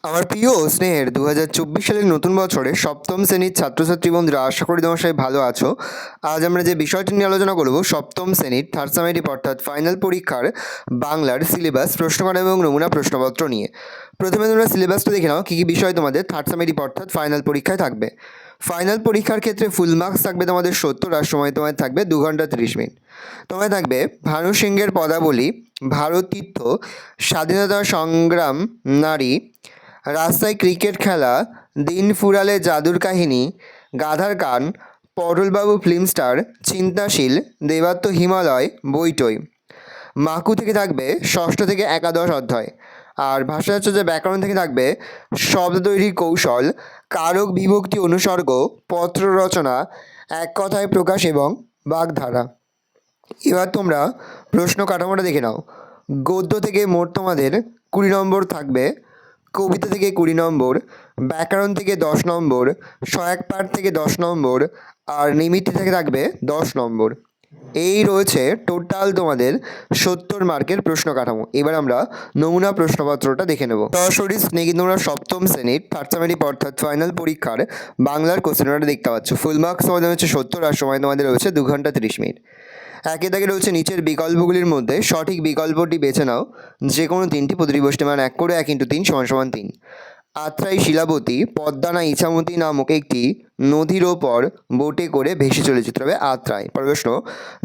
আমার প্রিয় ও স্নেহের 2024 সালের নতুন বছরে সপ্তম শ্রেণীর ছাত্রছাত্রী বন্ধুরা, আশা করি তোমার সবাই ভালো আছো। আজ আমরা যে বিষয়টি নিয়ে আলোচনা করব, সপ্তম শ্রেণীর থার্ড সামেটিভ অর্থাৎ ফাইনাল পরীক্ষার বাংলার সিলেবাস, প্রশ্নকাঠামো এবং নমুনা প্রশ্নপত্র নিয়ে। প্রথমে তোমরা সিলেবাসটা দেখে নাও, কী কী বিষয় তোমাদের থার্ড সামেটিভ অর্থাৎ ফাইনাল পরীক্ষায় থাকবে। ফাইনাল পরীক্ষার ক্ষেত্রে ফুল মার্কস থাকবে তোমাদের 70, আর সময় তোমাদের থাকবে 2 ঘন্টা 30 মিনিট। তোমায় থাকবে ভানু সিংহের পদাবলী, ভারতীর্থ, স্বাধীনতা সংগ্রাম, নারী, রাস্তায় ক্রিকেট খেলা, দিন ফুরালে জাদুর কাহিনী, গাধার কান, পটলবাবু ফিল্ম স্টার, চিন্তাশীল, দেবাত্ম হিমালয়, বইটই। মাকু থেকে থাকবে ষষ্ঠ থেকে একাদশ অধ্যায়। আর ভাষাচর্যা ব্যাকরণ থেকে থাকবে শব্দ তৈরির কৌশল, কারক বিভক্তি অনুসর্গ, পত্র রচনা, এক কথায় প্রকাশ এবং বাগধারা। এবার তোমরা প্রশ্ন কাঠামোটা দেখে নাও। গদ্য থেকে মোট তোমাদের 20 নম্বর থাকবে, কবিতা থেকে 20 নম্বর, ব্যাকরণ থেকে 10 নম্বর, সহায়ক পাঠ থেকে 10 নম্বর, আর নিমিত্ত থেকে থাকবে 10 নম্বর। এই রয়েছে টোটাল তোমাদের 70 মার্কের প্রশ্ন কাঠামো। এবার আমরা নমুনা প্রশ্নপত্রটা দেখে নেব। সরাসরি স্ক্রিনে কিন্তু তোমরা সপ্তম শ্রেণীর থার্ড সামেটিভ অর্থাৎ ফাইনাল পরীক্ষার বাংলার কোশ্চেনটা দেখতে পাচ্ছ। ফুল মার্কস তোমাদের হচ্ছে 70, আর সময় তোমাদের রয়েছে 2 ঘন্টা 30 মিনিট। একে দাগে রয়েছে নিচের বিকল্পগুলির মধ্যে সঠিক বিকল্পটি বেছে নাও। যে কোনো তিনটি, প্রতিটি প্রশ্নের মান 1 করে 1 × 3 = 3। আত্রাই শিলাবতী পদ্মা না ইছামতি নামক একটি নদীর ওপর বোটে করে ভেসে চলেছে, তবে আত্রাই। প্রশ্ন,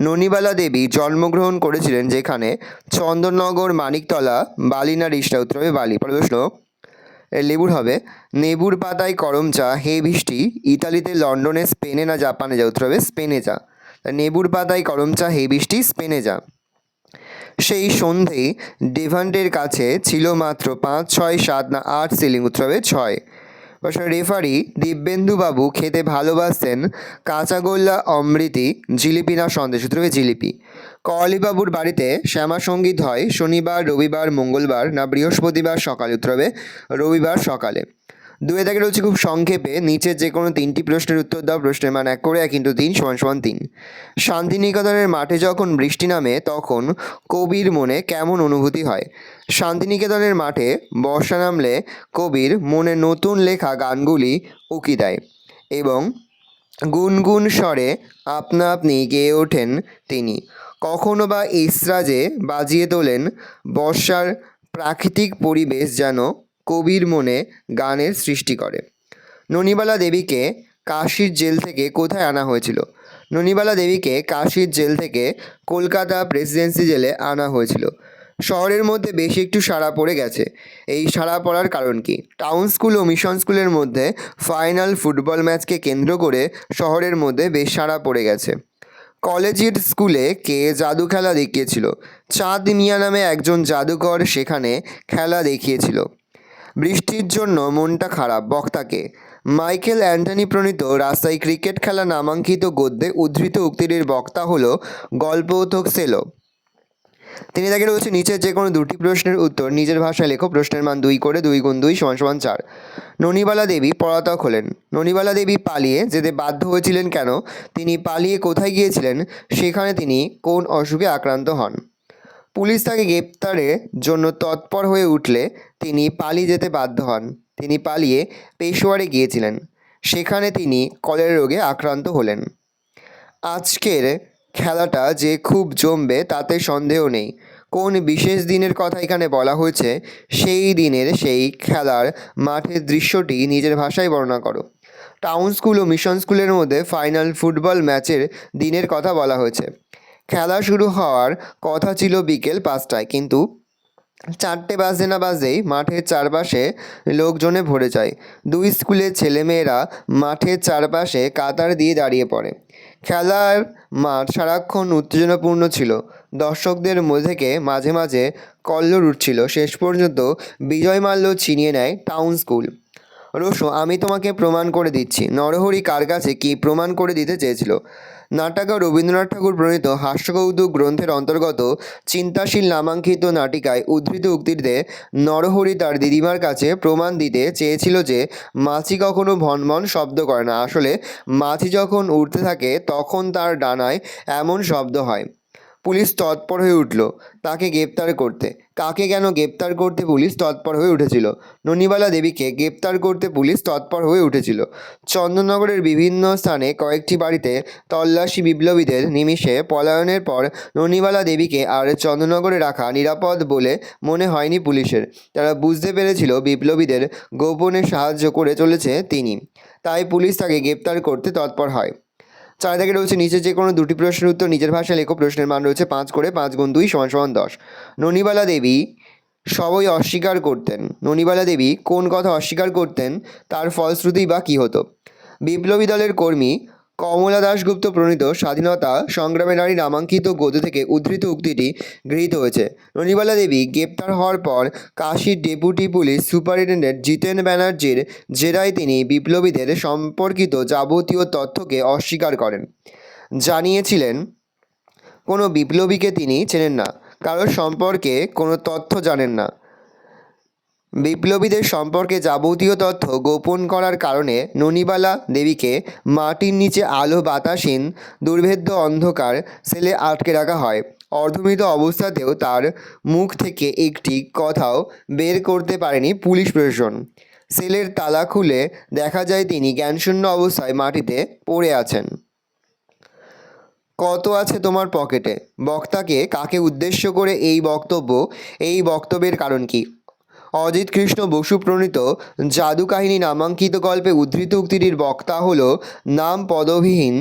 ননিবালা দেবী জন্মগ্রহণ করেছিলেন যেখানে? চন্দননগর, মানিকতলা, বালি না রিষ্টা? উত্তর হবে বালি। প্রশ্ন, লেবুর হবে নেবুর পাতায় করম চা, হে বৃষ্টি ইতালিতে, লন্ডনে, স্পেনে না জাপানে যা? উত্তর হবে স্পেনে যা। নেবুর পাতায় করম চা, হে বৃষ্টি, স্পেনে যা। সেই সন্ধেই ডেভান্টের কাছে ছিল মাত্র 5, 6, 7 না 8 সিলিং? উত্তর হবে 6। রেফারি দিব্যেন্দুবাবু খেতে ভালোবাসতেন কাঁচাগোল্লা, অমৃতি, জিলিপি না সন্দেশ? উত্তর হবে জিলিপি। কওয়ালিবাবুর বাড়িতে শ্যামা সঙ্গীত হয় শনিবার, রবিবার, মঙ্গলবার না বৃহস্পতিবার সকালে? উত্তর হবে রবিবার সকালে। 2 দাগে রয়েছে খুব সংক্ষেপে নিচের যে কোনো 3টি প্রশ্নের উত্তর দাও। প্রশ্নের মান 1 করে 1 × 3 = 3। শান্তিনিকেতনের মাঠে যখন বৃষ্টি নামে তখন কবির মনে কেমন অনুভূতি হয়? শান্তিনিকেতনের মাঠে বর্ষা নামলে কবির মনে নতুন লেখা গানগুলি উকি দেয় এবং গুনগুন স্বরে আপনা আপনি গেয়ে ওঠেন তিনি। কখনো বা ইসরাজে বাজিয়ে তোলেন বর্ষার প্রাকৃতিক পরিবেশ যেন কবির মনে গানের সৃষ্টি করে। ননিবালা দেবীকে কাশীর জেল থেকে কোথায় আনা হয়েছিল? ননিবালা দেবীকে কাশীর জেল থেকে কলকাতা প্রেসিডেন্সি জেলে আনা হয়েছিল। শহরের মধ্যে বেশি একটু সাড়া পড়ে গেছে। এই সাড়া পড়ার কারণ কি? টাউন স্কুল ও মিশন স্কুলের মধ্যে ফাইনাল ফুটবল ম্যাচকে কেন্দ্র করে শহরের মধ্যে বেশ সাড়া পড়ে গেছে। কলেজিয়েট স্কুলে কে জাদু খেলা দেখিয়েছিল? চাঁদ মিয়া নামে একজন জাদুকর সেখানে খেলা দেখিয়েছিল। বৃষ্টির জন্য মনটা খারাপ, বক্তাকে? মাইকেল অ্যান্টনি প্রণীত রাস্তায় ক্রিকেট খেলা নামাঙ্কিত গদ্যে উদ্ধৃত উক্তিটির বক্তা হল গল্পথক সেলো। তিনি তাকে রয়েছে নিচের যে কোনো 2টি প্রশ্নের উত্তর নিজের ভাষায় লেখো। প্রশ্নের মান 2 করে 2 × 2 = 4। ননিবালা দেবী পলাতক হলেন। ননিবালা দেবী পালিয়ে যেতে বাধ্য হয়েছিলেন কেন? তিনি পালিয়ে কোথায় গিয়েছিলেন? সেখানে তিনি কোন অসুখে আক্রান্ত হন? পুলিশ তাকে গ্রেপ্তারের জন্য তৎপর হয়ে উঠলে তিনি পালিয়ে যেতে বাধ্য হন। তিনি পালিয়ে পেশোয়ারে গিয়েছিলেন, সেখানে তিনি কলেরা রোগে আক্রান্ত হলেন। আজকের খেলাটা যে খুব জমবে তাতে সন্দেহ নেই। কোন বিশেষ দিনের কথা এখানে বলা হয়েছে? সেই দিনের সেই খেলার মাঠের দৃশ্যটি নিজের ভাষায় বর্ণনা করো। টাউন স্কুল ও মিশন স্কুলের মধ্যে ফাইনাল ফুটবল ম্যাচের দিনের কথা বলা হয়েছে। খেলা শুরু হওয়ার কথা ছিল বিকেল 5টায়, কিন্তু 4টে বাজতে না বাজতেই মাঠের চারপাশে লোকজনে ভরে যায়। 2 স্কুলের ছেলেমেয়েরা মাঠের চারপাশে কাতার দিয়ে দাঁড়িয়ে পড়ে। খেলার মাঠ সারাক্ষণ উত্তেজনাপূর্ণ ছিল। দর্শকদের মধ্যে থেকে মাঝে মাঝে কল্লোল উঠছিল। শেষ পর্যন্ত বিজয় মাল্য ছিনিয়ে নেয় টাউন স্কুল। রসু, আমি তোমাকে প্রমাণ করে দিচ্ছি। নরহরি কার কাছে কি প্রমাণ করে দিতে চেয়েছিল? নাট্যকার রবীন্দ্রনাথ ঠাকুর প্রণীত হাস্যকৌতুক গ্রন্থের অন্তর্গত চিন্তাশীল নামাঙ্কিত নাটিকায় উদ্ধৃত উক্তিতে নরহরি তার দিদিমার কাছে প্রমাণ দিতে চেয়েছিল যে মাছি কখনো ভনভন শব্দ করে না। আসলে মাছি যখন উড়তে থাকে তখন তার ডানায় এমন শব্দ হয়। পুলিশ তৎপর হয়ে উঠল তাকে গ্রেপ্তার করতে। কাকে কেন গ্রেপ্তার করতে পুলিশ তৎপর হয়ে উঠেছিল? ননিবালা দেবীকে গ্রেপ্তার করতে পুলিশ তৎপর হয়ে উঠেছিল। চন্দননগরের বিভিন্ন স্থানে কয়েকটি বাড়িতে তল্লাশি বিপ্লবীদের নিমিষে পলায়নের পর ননিবালা দেবীকে আর চন্দননগরে রাখা নিরাপদ বলে মনে হয়নি পুলিশের। তারা বুঝতে পেরেছিল বিপ্লবীদের গোপনে সাহায্য করে চলেছে তিনি, তাই পুলিশ তাকে গ্রেপ্তার করতে তৎপর হয়। 4 দাগে রয়েছে নিচে যে কোনো দুটি প্রশ্নের উত্তর নিজের ভাষায় লেখো। প্রশ্নের মান রয়েছে 5 করে। 5 গুণ 2 = 10। ননিবালা দেবী সবই অস্বীকার করতেন। ননিবালা দেবী কোন কথা অস্বীকার করতেন, তার ফলশ্রুতি বা কী হতো? বিপ্লবী দলের কর্মী কমলা দাশগুপ্ত প্রণীত স্বাধীনতা সংগ্রামে নারী নামাঙ্কিত গদ্য থেকে উদ্ধৃত উক্তিটি গৃহীত হয়েছে। ননিবালা দেবী গ্রেপ্তার হওয়ার পর কাশীর ডেপুটি পুলিশ সুপারিনটেন্ডেন্ট জিতেন ব্যানার্জির জেরায় তিনি বিপ্লবীদের সম্পর্কিত যাবতীয় তথ্যকে অস্বীকার করেন। জানিয়েছিলেন কোনো বিপ্লবীকে তিনি চেনেন না, কারোর সম্পর্কে কোনো তথ্য জানেন না। বিপ্লবীদের সম্পর্কে যাবতীয় তথ্য গোপন করার কারণে ননিবালা দেবীকে মাটির নিচে আলো বাতাসহীন দুর্ভেদ্য অন্ধকার সেলে আটকে রাখা হয়। অর্ধমৃত অবস্থাতেও তার মুখ থেকে একটি কথাও বের করতে পারেনি পুলিশ প্রশাসন। সেলের তালা খুলে দেখা যায় তিনি জ্ঞানশূন্য অবস্থায় মাটিতে পড়ে আছেন। কত আছে তোমার পকেটে? বক্তাকে কাকে উদ্দেশ্য করে এই বক্তব্য? এই বক্তব্যের কারণ কি? অজিত কৃষ্ণ বসু প্রণীত জাদু কাহিনী নামাঙ্কিত গল্পে উদ্ধৃত উক্তিটির বক্তা হল নাম পদবিহীন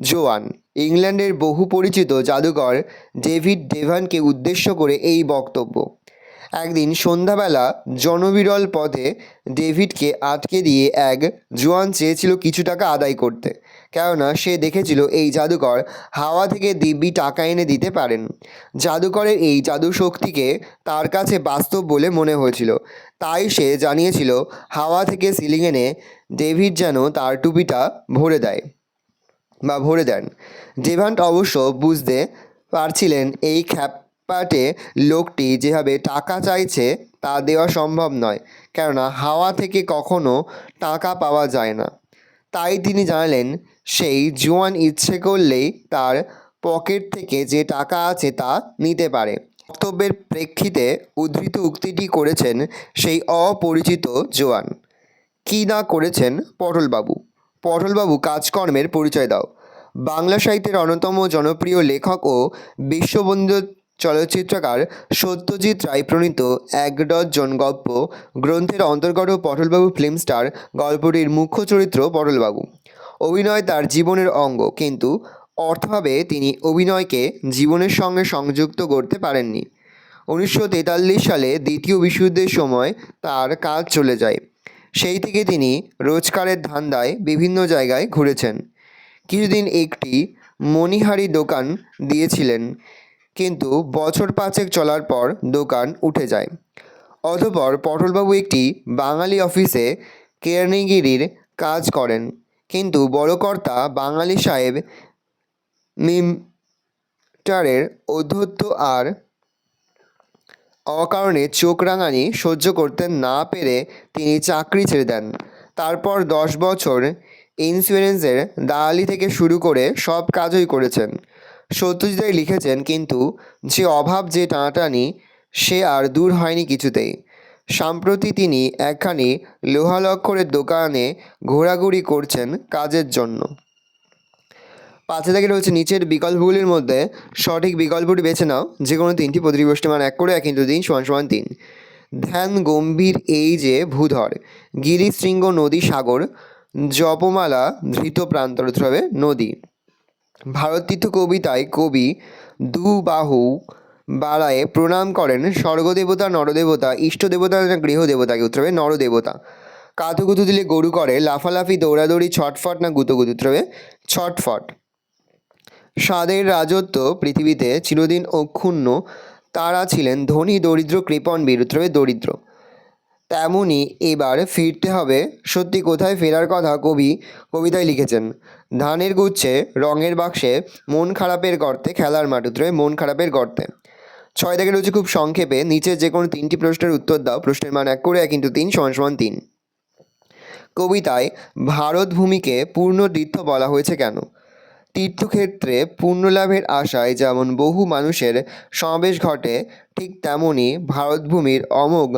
জোয়ান। ইংল্যান্ডের বহু পরিচিত জাদুকর ডেভিড ডেভানকে উদ্দেশ্য করে এই বক্তব্য। একদিন সন্ধ্যাবেলা জনবিরল পথে ডেভিডকে আটকে দিয়ে এক জোয়ান চেয়েছিল কিছু টাকা আদায় করতে, কেননা সে দেখেছিল এই জাদুকর হাওয়া থেকে দিব্যি টাকা এনে দিতে পারেন। জাদুকরের এই জাদু শক্তিকে তার কাছে বাস্তব বলে মনে হয়েছিল, তাই সে জানিয়েছিল হাওয়া থেকে সিলিং এনে ডেভিড যেন তার টুপিটা ভরে দেন। ডেভান্ট অবশ্য বুঝতে পারছিলেন এই খ্যাপাটে লোকটি যেভাবে টাকা চাইছে তা দেওয়া সম্ভব নয়, কেননা হাওয়া থেকে কখনো টাকা পাওয়া যায় না। তাই তিনি জানালেন সেই জোয়ান ইচ্ছে করলেই তার পকেট থেকে যে টাকা আছে তা নিতে পারে। বক্তব্যের প্রেক্ষিতে উদ্ধৃত উক্তিটি করেছেন সেই অপরিচিত জোয়ান। কী না করেছেন পটলবাবু? পটলবাবু কাজকর্মের পরিচয় দাও। বাংলা সাহিত্যের অন্যতম জনপ্রিয় লেখক ও বিশ্ববন্দিত চলচ্চিত্রকার সত্যজিৎ রায় প্রণীত 1 ডজন গল্প গ্রন্থের অন্তর্গত পটলবাবু ফিল্ম স্টার গল্পটির মুখ্য চরিত্র পটলবাবু। অভিনয় তার জীবনের অঙ্গ, কিন্তু অর্থভাবে তিনি অভিনয়কে জীবনের সঙ্গে সংযুক্ত করতে পারেননি। 1943 সালে দ্বিতীয় বিশ্বযুদ্ধের সময় তার কাজ চলে যায়। সেই থেকে তিনি রোজগারের ধান্দায় বিভিন্ন জায়গায় ঘুরেছেন। কিছুদিন একটি মণিহারি দোকান দিয়েছিলেন, কিন্তু বছর 5 চলার পর দোকান উঠে যায়। অতঃপর পটলবাবু একটি বাঙালি অফিসে কেরানিগিরির কাজ করেন, কিন্তু বড় কর্তা বাঙালি সাহেব মিমটারের ঔদ্ধত্য আর অকারণে চোখ রাঙানি সহ্য করতে না পেরে তিনি চাকরি ছেড়ে দেন। তারপর 10 বছর ইন্স্যুরেন্সের দালালি থেকে শুরু করে সব কাজই করেছেন। সত্যজিৎ রায় লিখেছেন, কিন্তু যে অভাব, যে টানাটানি, সে আর দূর হয়নি কিছুতেই। সম্প্রতি তিনি একখানি লোহালক্করের দোকানে ঘোরাঘুরি করছেন কাজের জন্য। 5 দাগে রয়েছে নিচের বিকল্পগুলির মধ্যে সঠিক বিকল্পটি বেছে নাও। যে কোনো 3টি। প্রতিটি গোষ্ঠী মান 1 করে। 1 × 3 = 3। ধ্যান গম্ভীর এই যে ভূধর, গিরিশৃঙ্গ নদী সাগর, জপমালা ধৃত প্রান্তর হবে নদী। ভারতীর্থ কবিতায় কবি দুবাহু বাড়ায়ে প্রণাম করেন স্বর্গদেবতা, নরদেবতা, ইষ্টদেবতা না গৃহদেবতাকে? উত্তর হবে নরদেবতা। কাতুকুতু দিলে গরু করে লাফালাফি, দৌড়াদৌড়ি, ছটফট না গুতোগুতি? উত্তর হবে ছটফট। স্বাদের রাজত্ব পৃথিবীতে চিরদিন অক্ষুণ্ণ, তারা ছিলেন ধনী, দরিদ্র, কৃপণ, বীর? উত্তর হবে দরিদ্র। তেমনি এবার ফিরতে হবে। সত্যি কোথায় ফেরার কথা কবি কবিতায় লিখেছেন? ধানের গুচ্ছে, রঙের বাক্সে, মন খারাপের গর্তে, খেলার মাঠ? উত্তর হবে মন খারাপের গর্তে। 6 দাগে রয়েছে খুব সংক্ষেপে নিচে যে কোনো 3টি প্রশ্নের উত্তর দাও। প্রশ্নের মান 1 করে। 1 × 3 = 3। কবিতায় ভারত ভূমিকে পূর্ণ তীর্থ বলা হয়েছে কেন? তীর্থক্ষেত্রে পুণ্যলাভের আশায় যেমন বহু মানুষের সমাবেশ ঘটে, ঠিক তেমনি ভারতভূমির অমোঘ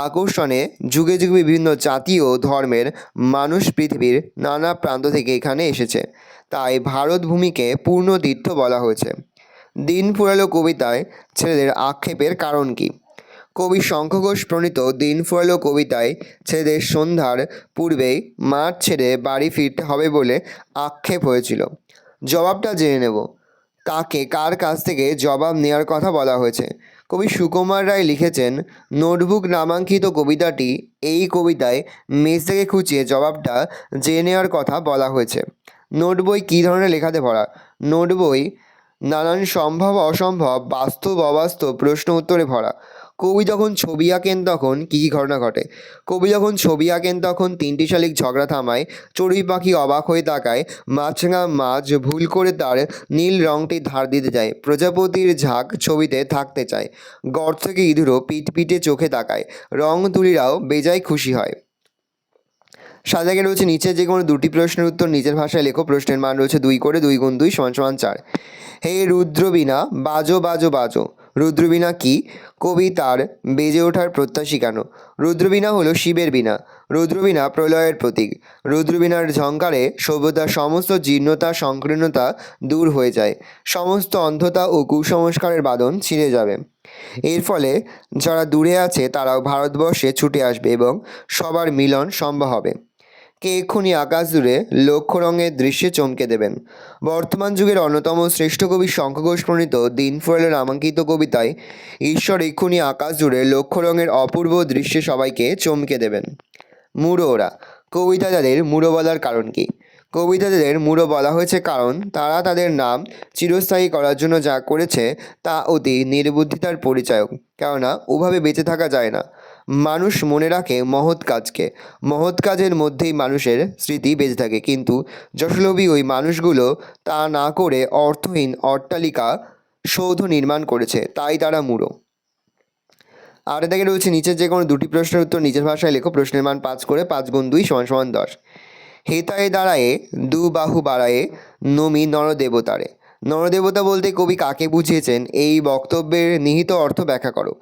আকর্ষণে যুগে যুগে বিভিন্ন জাতি ও ধর্মের মানুষ পৃথিবীর নানা প্রান্ত থেকে এখানে এসেছে। তাই ভারতভূমিকে পূর্ণ তীর্থ বলা হয়েছে। দিন ফুরালো কবিতায় ছেলেদের আক্ষেপের কারণ কি? কবি শঙ্খ ঘোষ প্রণীত দিন ফুরালো কবিতায় ছেলেদের সন্ধ্যার পূর্বেই মাঠ ছেড়ে বাড়ি ফিরতে হবে বলে আক্ষেপ হয়েছিল। জবাবটা জেনে নেব। কার কাছ থেকে জবাব নেওয়ার কথা বলা হয়েছে? কবি সুকুমার রায় লিখেছেন, নোটবুক নামাঙ্কিত কবিতাটি, এই কবিতায় মেজ থেকে খুঁচিয়ে জবাবটা জেনে নেওয়ার কথা বলা হয়েছে। নোট বই কী ধরনের লেখাতে ভরা? নোট বই নানান সম্ভব অসম্ভব, বাস্তব অবাস্তব প্রশ্ন উত্তরে ভরা। কবি যখন ছবি আঁকেন তখন কী কী ঘটনা ঘটে? কবি যখন ছবি আঁকেন তখন তিনটি শালিক ঝগড়া থামায়, চড়ুই পাখি অবাক হয়ে তাকায়, মাছরাঙা মাছ ভুল করে তার নীল রংটি ধার দিতে যায়, প্রজাপতির ঝাঁক ছবিতে থাকতে চায়, গড় থেকে ইঁদুরও পিটপিটে চোখে তাকায়, রং তুলিরাও বেজায় খুশি হয়। সাজাকে রয়েছে নিচে যে কোনো দুটি প্রশ্নের উত্তর নিজের ভাষায় লেখো। প্রশ্নের মান রয়েছে 2 করে, 2 গুণ 2 = 4। হে রুদ্রবীণা বাজো বাজো বাজো। রুদ্রবীণা কি? কবি তার বেজে ওঠার প্রত্যাশী কেন? রুদ্রবীণা হলো শিবের বীণা। রুদ্রবীণা প্রলয়ের প্রতীক। রুদ্রবীণার ঝঙ্কারে সভ্যতার সমস্ত জীর্ণতা সংকীর্ণতা দূর হয়ে যায়, সমস্ত অন্ধতা ও কুসংস্কারের বাঁধন ছিঁড়ে যাবে। এর ফলে যারা দূরে আছে তারাও ভারতবর্ষে ছুটে আসবে এবং সবার মিলন সম্ভব হবে। কে এক্ষুনি আকাশ জুড়ে লক্ষ রঙের দৃশ্যে চমকে দেবেন? বর্তমান যুগের অন্যতম শ্রেষ্ঠ কবি শঙ্খ ঘোষ প্রণীত দিন ফুরালো নামাঙ্কিত কবিতায় ঈশ্বর এক্ষুনি আকাশ জুড়ে লক্ষ রঙের অপূর্ব দৃশ্যে সবাইকে চমকে দেবেন। মূঢ় ওরা। কবিতা তাদের মূঢ় বলার কারণ কি? কবিতা তাদের মূঢ় বলা হয়েছে কারণ তারা তাদের নাম চিরস্থায়ী করার জন্য যা করেছে তা অতি নির্বুদ্ধিতার পরিচায়ক। কেননা ওভাবে বেঁচে থাকা যায় না। মানুষ মনে রাখে মহৎ কাজকে, মহৎ কাজের মধ্যেই মানুষের স্মৃতি বেঁচে থাকে, কিন্তু যশলোভী ওই মানুষগুলো তা না করে অর্থহীন অট্টালিকা সৌধ নির্মাণ করেছে, তাই তারা মূঢ়। আর এদিকে রয়েছে নিচের যে কোনো দুটি প্রশ্নের উত্তর নিজের ভাষায় লেখো। প্রশ্নের মান 5 করে, 5 গুণ 2 = 10। হেতায়ে দাঁড়ায়ে দু বাহু বাড়ায়ে নমি নরদেবতারে। নরদেবতা বলতে কবি কাকে বুঝিয়েছেন, এই বক্তব্যের নিহিত অর্থ ব্যাখ্যা করো।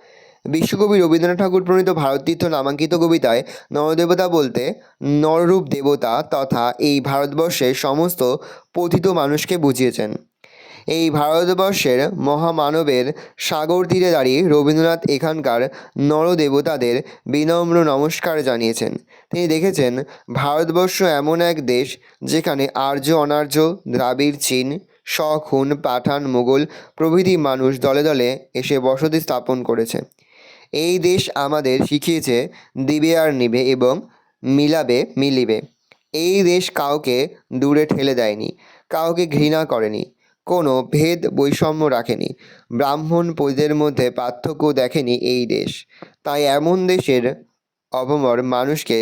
বিশ্বকবি রবীন্দ্রনাথ ঠাকুর প্রণীত ভারততীর্থ নামাঙ্কিত কবিতায় নরদেবতা বলতে নররূপ দেবতা তথা এই ভারতবর্ষের সমস্ত পতিত মানুষকে বুঝিয়েছেন। এই ভারতবর্ষের মহামানবের সাগর তীরে দাঁড়িয়ে রবীন্দ্রনাথ এখানকার নরদেবতাদের বিনম্র নমস্কার জানিয়েছেন। তিনি দেখেছেন ভারতবর্ষ এমন এক দেশ যেখানে আর্য অনার্য, দ্রাবিড় চীন, শক হুন পাঠান মোগল প্রভৃতি মানুষ দলে দলে এসে বসতি স্থাপন করেছে। এই দেশ আমাদের শিখিয়েছে দিবে আর নিবে এবং মিলাবে মিলিবে। এই দেশ কাউকে দূরে ঠেলে দেয়নি, কাউকে ঘৃণা করেনি, কোনো ভেদ বৈষম্য রাখেনি, ব্রাহ্মণ পতিদের মধ্যে পার্থক্য দেখেনি এই দেশ। তাই এমন দেশের অবমর মানুষকে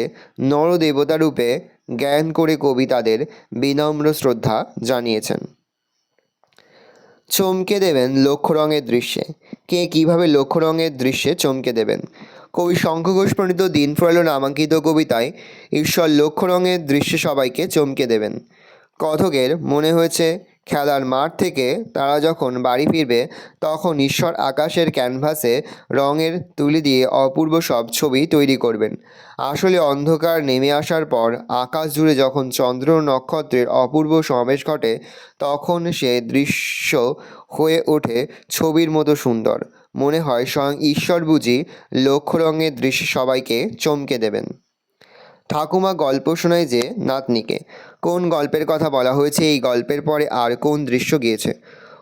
নরদেবতারূপে জ্ঞান করে কবি তাদের বিনম্র শ্রদ্ধা জানিয়েছেন। চমকে দেবেন লক্ষ রঙের দৃশ্যে। কে কীভাবে লক্ষ রঙের দৃশ্যে চমকে দেবেন? কবি শঙ্খ ঘোষ প্রণীত দিন ফুরালো নামাঙ্কিত কবিতায় ঈশ্বর লক্ষ রঙের দৃশ্যে সবাইকে চমকে দেবেন। কথকের মনে হয়েছে খেলার মাঠ থেকে তারা যখন বাড়ি ফিরবে তখন ঈশ্বর আকাশের ক্যানভাসে রঙের তুলি দিয়ে অপূর্ব সব ছবি তৈরি করবেন। আসলে অন্ধকার নেমে আসার পর আকাশ জুড়ে যখন চন্দ্র নক্ষত্রের অপূর্ব সমাবেশ ঘটে তখন সে দৃশ্য হয়ে ওঠে ছবির মতো সুন্দর। মনে হয় স্বয়ং ঈশ্বর বুঝি লক্ষ রঙের দৃশ্যে সবাইকে চমকে দেবেন। ঠাকুমা গল্প শোনায় যে নাতনিকে। কোন গল্পের কথা বলা হয়েছে? এই গল্পের পরে আর কোন দৃশ্য গিয়েছে?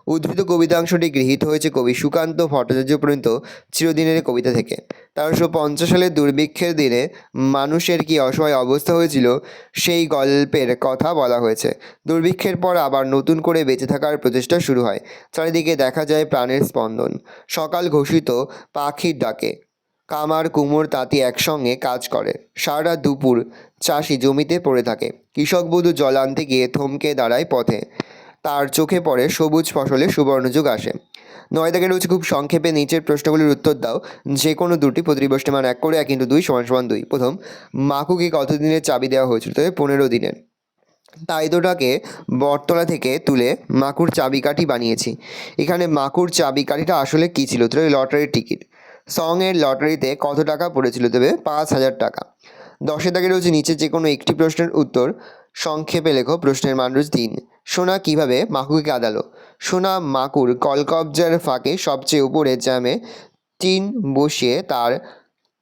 উদ্ধৃত কবিতাংশটি গৃহীত হয়েছে কবি সুকান্ত ভট্টাচার্য প্রণীত চিরদিনের কবিতা থেকে। 1350 সালের দুর্ভিক্ষের দিনে মানুষের কী অসহায় অবস্থা হয়েছিল সেই গল্পের কথা বলা হয়েছে। দুর্ভিক্ষের পর আবার নতুন করে বেঁচে থাকার প্রচেষ্টা শুরু হয়। চারিদিকে দেখা যায় প্রাণের স্পন্দন। সকাল ঘোষিত পাখির ডাকে কামার কুমোর তাঁতি একসঙ্গে কাজ করে। সারা দুপুর চাষি জমিতে পড়ে থাকে। কৃষক বধূ জল আনতে গিয়ে থমকে দাঁড়ায় পথে। তার চোখে পড়ে সবুজ ফসলের সুবর্ণযুগ আসে। 9 দাগে রয়েছে খুব সংক্ষেপে নিচের প্রশ্নগুলির উত্তর দাও। যে কোনো দুটি প্রতিটি প্রশ্নের মান 1 করে, 1 × 2 = 2। প্রথম, মাকুকে কতদিনের চাবি দেওয়া হয়েছিল? তবে 15 দিনের। তাইদোটাকে বটতলা থেকে তুলে মাকুর চাবিকাঠি বানিয়েছি। এখানে মাকুর চাবিকাঠিটা আসলে কী ছিল? তবে লটারির টিকিট। সঙের লটারিতে কত টাকা পড়েছিল? তবে 5,000 টাকা। 10 দাগে রয়েছে নিচে যে কোনো একটি প্রশ্নের উত্তর সংক্ষেপে লেখো। প্রশ্নের মান রয়েছে 3। সোনা কিভাবে মাকুকে কাঁদালো? সোনা মাকুর কলকবজার ফাঁকে সবচেয়ে উপরে জ্যামে টিন বসিয়ে তার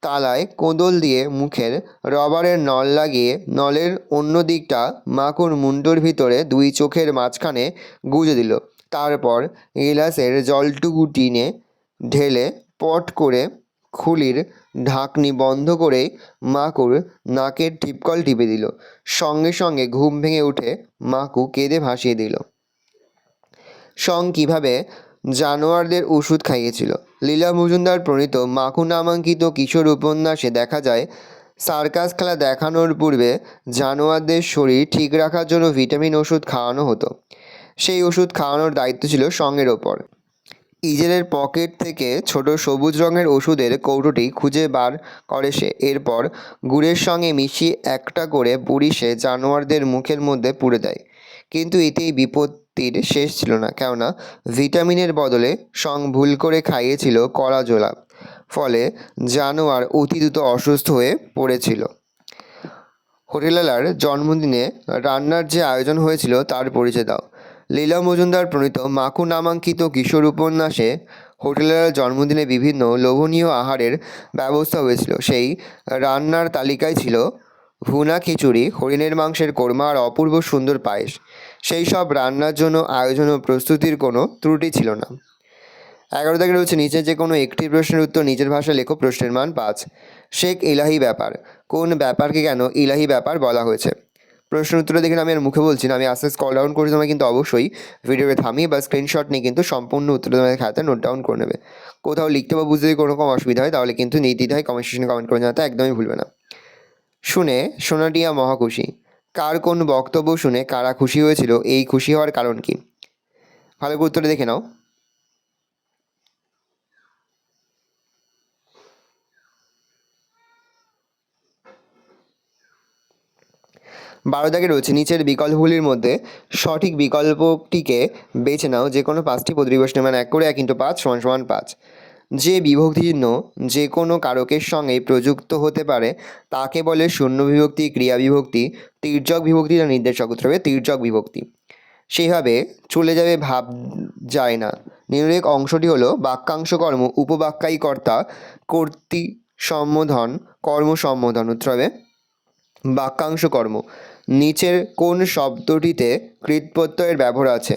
তালায় কোদল দিয়ে মুখের রবারের নল লাগিয়ে নলের অন্য দিকটা মাকুর মুন্ডুর ভিতরে 2 চোখের মাঝখানে গুঁজে দিল। তারপর গিলাসের জলটুকু টিনে ঢেলে পট করে খুলির ঢাকনি বন্ধ করে মাকুর নাকের টিপকল টিপে দিল। সঙ্গে সঙ্গে ঘুম ভেঙে উঠে মাকু কেঁদে ভাসিয়ে দিল। সং কিভাবে জানোয়ারদের ওষুধ খাইয়েছিল? লীলা মজুমদার প্রণীত মাকু নামাঙ্কিত কিশোর উপন্যাসে দেখা যায় সার্কাস খেলা দেখানোর পূর্বে জানোয়ারদের শরীর ঠিক রাখার জন্য ভিটামিন ওষুধ খাওয়ানো হতো। সেই ওষুধ খাওয়ানোর দায়িত্ব ছিল সঙ্গের ওপর। ইজেলের পকেট থেকে ছোট সবুজ রঙের ওষুধের কৌটোটি খুঁজে বার করে সে। এরপর গুড়ের সঙ্গে মিশিয়ে একটা করে বুড়ি সে জানোয়ারদের মুখের মধ্যে পুরে দেয়। কিন্তু এতেই বিপত্তির শেষ ছিল না, কেননা ভিটামিনের বদলে সং ভুল করে খাইয়েছিল কলা জোলা। ফলে জানোয়ার অতি দ্রুত অসুস্থ হয়ে পড়েছিল। হোটেলওয়ালার জন্মদিনে রান্নার যে আয়োজন হয়েছিল তার পরিচয় দাও। লীলা মজুমদার প্রণীত মাকু নামাঙ্কিত কিশোর উপন্যাসে হোটেলওয়ালার জন্মদিনে বিভিন্ন লোভনীয় আহারের ব্যবস্থা হয়েছিল। সেই রান্নার তালিকায় ছিল ভুনা খিচুড়ি, হরিণের মাংসের কোরমা আর অপূর্ব সুন্দর পায়েস। সেই সব রান্নার জন্য আয়োজন ও প্রস্তুতির কোনো ত্রুটি ছিল না। 11 দাগে রয়েছে নিচে যে কোনো একটি প্রশ্নের উত্তর নিজের ভাষায় লেখো। প্রশ্নের মান 5। শেখ ইলাহি ব্যাপার। কোন ব্যাপারকে কেন ইলাহি ব্যাপার বলা হয়েছে? প্রশ্নের উত্তরটা দেখে আমি আর মুখে বলছি না, আমি আস্তে স্ক্রল ডাউন করে তোমায় কিন্তু অবশ্যই ভিডিওকে থামিয়ে বা স্ক্রিনশট নিয়ে কিন্তু সম্পূর্ণ উত্তরটা তোমাদের খাতায় নোট ডাউন করে নেবে। কোথাও লিখতে বা বুঝতে যদি কোনো রকম অসুবিধা হয় তাহলে কিন্তু নির্দ্বিধায় কমেন্ট সেকশনে কমেন্ট করে জানাতে একদমই ভুলবে না। শুনে সোনাটিয়া মহাখুশি। কার কোন বক্তব্য শুনে কারা খুশি হয়েছিল? এই খুশি হওয়ার কারণ কি? ভালো করে উত্তরটা দেখে নাও। 12 দাগে রয়েছে নিচের বিকল্পগুলির মধ্যে সঠিক বিকল্পটিকে বেছে নাও। যে কোনো 5টি প্রতিবেশনের মান 1 করে 1 × 5 = 5। যে বিভক্তি চিহ্ন যে কোনো কারকের সঙ্গে প্রযুক্ত হতে পারে তাকে বলে শূন্য বিভক্তি, ক্রিয়া বিভক্তি, তির্যক বিভক্তি বা নির্দেশক উত্তর হবে তির্যক বিভক্তি। সেইভাবে চলে যাবে ভাব যায় না। নির্ণয়ক অংশটি হলো বাক্যাংশ কর্ম, উপবাক্যায়ী কর্তা, কর্তৃ সম্বোধন, কর্ম সম্বোধন। উত্তর হবে বাক্যাংশ কর্ম। নিচের কোন শব্দটিতে কৃৎপ্রত্যয়ের ব্যবহার আছে?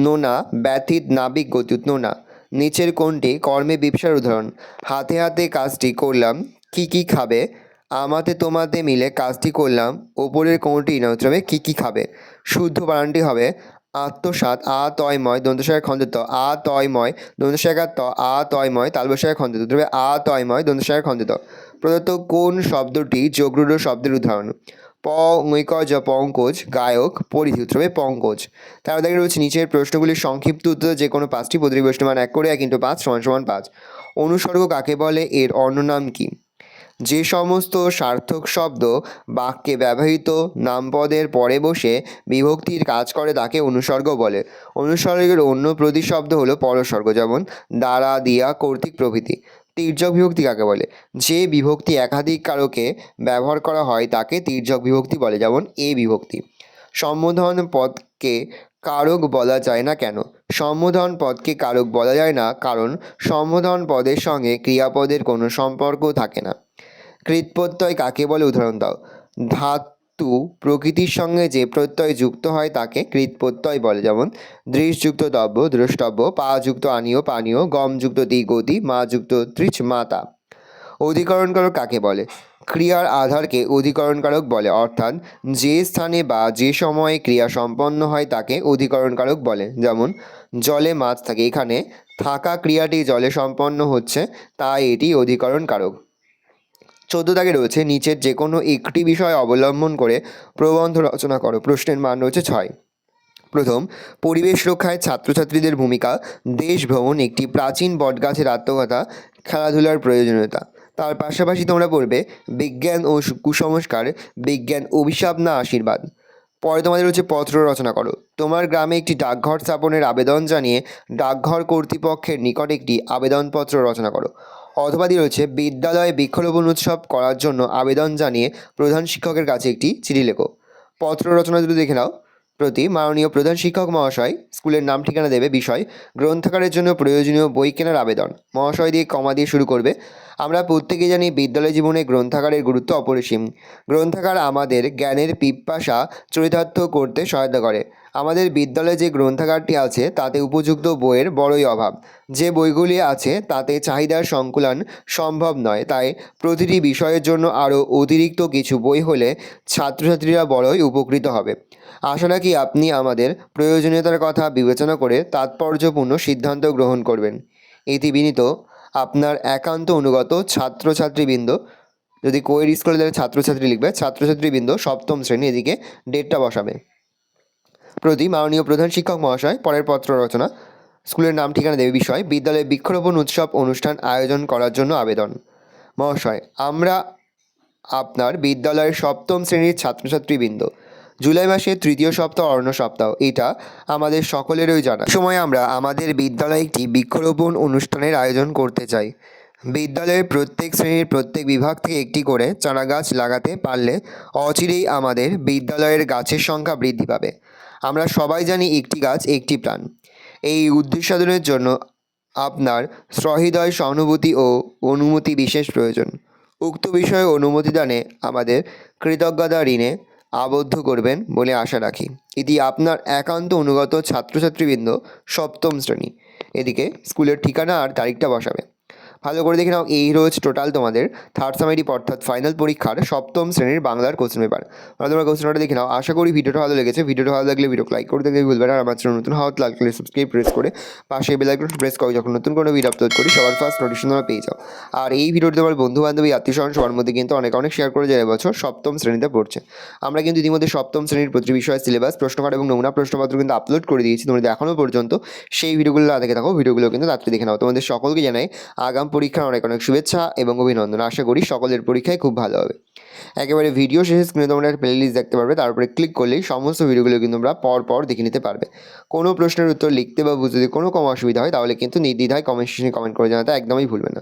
নোনা, ব্যথিত, নাবিক, গতি। নোনা। নিচের কোনটি কর্মে বিপসার উদাহরণ? হাতে হাতে কাজটি করলাম, কি কি খাবে? আমাতে তোমাতে মিলে কাজটি করলাম, ওপরের কোনটি না? উত্তর হবে কি কি খাবে। শুদ্ধ বানানটি হবে আত্মসাৎ, আ তয়ময় দন্তস্বরের খন্ডিত, আ তয়ময় দন্তস্বরের ত, আ তয়ময় তালবস্বরের খন্ডিত। উত্তর হবে আ তয়ময় দন্তস্বরের খন্ডিত। প্রদত্ত কোন শব্দটি যোগরূঢ় শব্দের উদাহরণ? পঙ্কজ, পঙ্কজ, গায়ক, পরিধি। উত্তর হবে পঙ্কজ। তার দেখে রয়েছে নিচের প্রশ্নগুলির সংক্ষিপ্ত উত্তর যে কোনো 5টি প্রতিবেশনের মান 1 করে 1 × 5 = 5। অনুসর্গ কাকে বলে? এর অন্য নাম কি? যে সমস্ত সার্থক শব্দ বাক্যে ব্যবহৃত নামপদের পরে বসে বিভক্তির কাজ করে তাকে অনুসর্গ বলে। অনুসর্গের অন্য প্রতিশব্দ হলো পরসর্গ, যেমন দ্বারা, দিয়া, কর্তৃক প্রভৃতি। তির্যক বিভক্তি কাকে বলে? যে বিভক্তি একাধিক কারকে ব্যবহার করা হয় তাকে তির্যক বিভক্তি বলে, যেমন এ বিভক্তি। সম্বোধন পদকে কারক বলা যায় না কেন? সম্বোধন পদকে কারক বলা যায় না কারণ সম্বোধন পদের সঙ্গে ক্রিয়াপদের কোনো সম্পর্ক থাকে না। কৃৎপ্রত্যয় কাকে বলে? উদাহরণ দাও। ধাতু প্রকৃতির সঙ্গে যে প্রত্যয় যুক্ত হয় তাকে কৃৎপ্রত্যয় বলে, যেমন দৃশযুক্ত দ্রব্য দ্রষ্টব্য, পা যুক্ত আনীয় পানীয়, গম যুক্ত দি গতি, মা যুক্ত তৃচ মাতা। অধিকরণকারক কাকে বলে? ক্রিয়ার আধারকে অধিকরণকারক বলে, অর্থাৎ যে স্থানে বা যে সময়ে ক্রিয়া সম্পন্ন হয় তাকে অধিকরণকারক বলে, যেমন জলে মাছ থাকে, এখানে থাকা ক্রিয়াটি জলে সম্পন্ন হচ্ছে তাই এটি অধিকরণকারক। 14 দাগে রয়েছে নিচের যে কোনো একটি বিষয় অবলম্বন করে প্রবন্ধ রচনা করো। প্রশ্নের মান রয়েছে 6। প্রথম, পরিবেশ রক্ষায় ছাত্রছাত্রীদের ভূমিকা। দেশ ভ্রমণ, একটি প্রাচীন বটগাছের আত্মকথা, খেলাধুলার প্রয়োজনীয়তা। তার পাশাপাশি তোমরা পড়বে বিজ্ঞান ও কুসংস্কার, বিজ্ঞান অভিশাপ না আশীর্বাদ। পরে তোমাদের হচ্ছে পত্র রচনা করো। তোমার গ্রামে একটি ডাকঘর স্থাপনের আবেদন জানিয়ে ডাকঘর কর্তৃপক্ষের নিকট একটি আবেদনপত্র রচনা করো। অথবা দিয়ে রয়েছে বিদ্যালয়ে বৃক্ষরোপণ উৎসব করার জন্য আবেদন জানিয়ে প্রধান শিক্ষকের কাছে একটি চিঠি লেখো। পত্র রচনা যদি দেখে নাও, প্রতি মাননীয় প্রধান শিক্ষক মহাশয়, স্কুলের নাম ঠিকানা দেবে, বিষয় গ্রন্থাগারের জন্য প্রয়োজনীয় বই কেনার আবেদন, মহাশয় দিয়ে কমা দিয়ে শুরু করবে। আমরা প্রত্যেকেই জানি বিদ্যালয় জীবনে গ্রন্থাগারের গুরুত্ব অপরিসীম। গ্রন্থাগার আমাদের জ্ঞানের পিপাসা চরিতার্থ করতে সহায়তা করে। আমাদের বিদ্যালয়ে যে গ্রন্থাগারটি আছে তাতে উপযুক্ত বইয়ের বড়ই অভাব। যে বইগুলি আছে তাতে চাহিদার সংকুলান সম্ভব নয়, তাই প্রতিটি বিষয়ের জন্য আরও অতিরিক্ত কিছু বই হলে ছাত্রছাত্রীরা বড়ই উপকৃত হবে। আশা রাখি আপনি আমাদের প্রয়োজনীয়তার কথা বিবেচনা করে তাৎপর্যপূর্ণ সিদ্ধান্ত গ্রহণ করবেন। ইতি বিনীত আপনার একান্ত অনুগত ছাত্রছাত্রীবৃন্দ। যদি কোয়ের স্কুলে তাহলে ছাত্রছাত্রী লিখবে, ছাত্রছাত্রীবৃন্দ সপ্তম শ্রেণী, এদিকে ডেটটা বসাবে। প্রতি মাননীয় প্রধান শিক্ষক মহাশয়, পরের পত্র রচনা, স্কুলের নাম ঠিকানা দেবে, বিষয় বিদ্যালয়ে বৃক্ষরোপণ উৎসব অনুষ্ঠান আয়োজন করার জন্য আবেদন। মহাশয়, আমরা আপনার বিদ্যালয়ের সপ্তম শ্রেণীর ছাত্রছাত্রীবৃন্দ। জুলাই মাসের তৃতীয় সপ্তাহ অরণ্য সপ্তাহ, এটা আমাদের সকলেরই জানা। সময় আমরা আমাদের বিদ্যালয়ে একটি বৃক্ষরোপণ অনুষ্ঠানের আয়োজন করতে চাই। বিদ্যালয়ের প্রত্যেক শ্রেণীর প্রত্যেক বিভাগ থেকে একটি করে চারা গাছ লাগাতে পারলে অচিরেই আমাদের বিদ্যালয়ের গাছের সংখ্যা বৃদ্ধি পাবে। আমরা সবাই জানি একটি গাছ একটি প্রাণ। এই উদ্দেশ্য সাধনের জন্য আপনার সহৃদয় সহানুভূতি ও অনুমতি বিশেষ প্রয়োজন। উক্ত বিষয়ে অনুমতি দানে আমাদের কৃতজ্ঞতা ঋণে আবদ্ধ করবেন বলে আশা রাখি। এটি আপনার একান্ত অনুগত ছাত্রছাত্রীবৃন্দ, সপ্তম শ্রেণী। এদিকে স্কুলের ঠিকানা আর তারিখটা বসাবে। ভালো করে দেখে নাও, এই রয়েছে টোটাল তোমাদের থার্ড সামেটিভ অর্থাৎ ফাইনাল পরীক্ষার সপ্তম শ্রেণীর বাংলার কোশ্চেন পেপার। তোমরা কোশ্চেনটা দেখে নাও। আশা করি ভিডিওটা ভালো লেগেছে। ভিডিওটা ভালো লাগলে ভিডিও লাইক করে দেখতে ভুলবে না। আর আমার চ্যানেল নতুন হওয়া লাগলে সাবস্ক্রাইব প্রেস করে পাশে বেল আইকন প্রেস করে যখন নতুন কোনো ভিডিও আপলোড করি সবার ফার্স্ট নোটিফিকেশন তোমরা পেয়ে যাও। আর এই ভিডিওটি তোমার বন্ধু বান্ধবী আত্মীয় স্বজন সবার মধ্যে কিন্তু অনেক শেয়ার করে যায়। এবছর সপ্তম শ্রেণীতে পড়ছে। আমরা কিন্তু ইতিমধ্যে সপ্তম শ্রেণীর প্রতি বিষয়ের সিলেবাস, প্রশ্নকার্ড এবং নমুনা প্রশ্নপত্র কিন্তু আপলোড করে দিয়েছি। তোমরা এখনও পর্যন্ত সেই ভিডিওগুলো না দেখে থাকো, ভিডিওগুলো কিন্তু রাত্রে দেখে নাও। তোমাদের সকলকে জানাই আগাম পরীক্ষার অনেক শুভেচ্ছা এবং অভিনন্দন। আশা করি সকলের পরীক্ষায় খুব ভালো হবে। একেবারে ভিডিও শেষে স্ক্রিনে তোমরা একটা প্লেলিস্ট দেখতে পারবে, তারপরে ক্লিক করলেই সমস্ত ভিডিওগুলো কিন্তু তোমরা পর দেখে নিতে পারবে। কোনো প্রশ্নের উত্তর লিখতে বা বুঝতে যদি কোনো অসুবিধা হয় তাহলে কিন্তু নির্দ্বিধায় কমেন্ট সেকশনে কমেন্ট করে জানাতে একদমই ভুলবে না।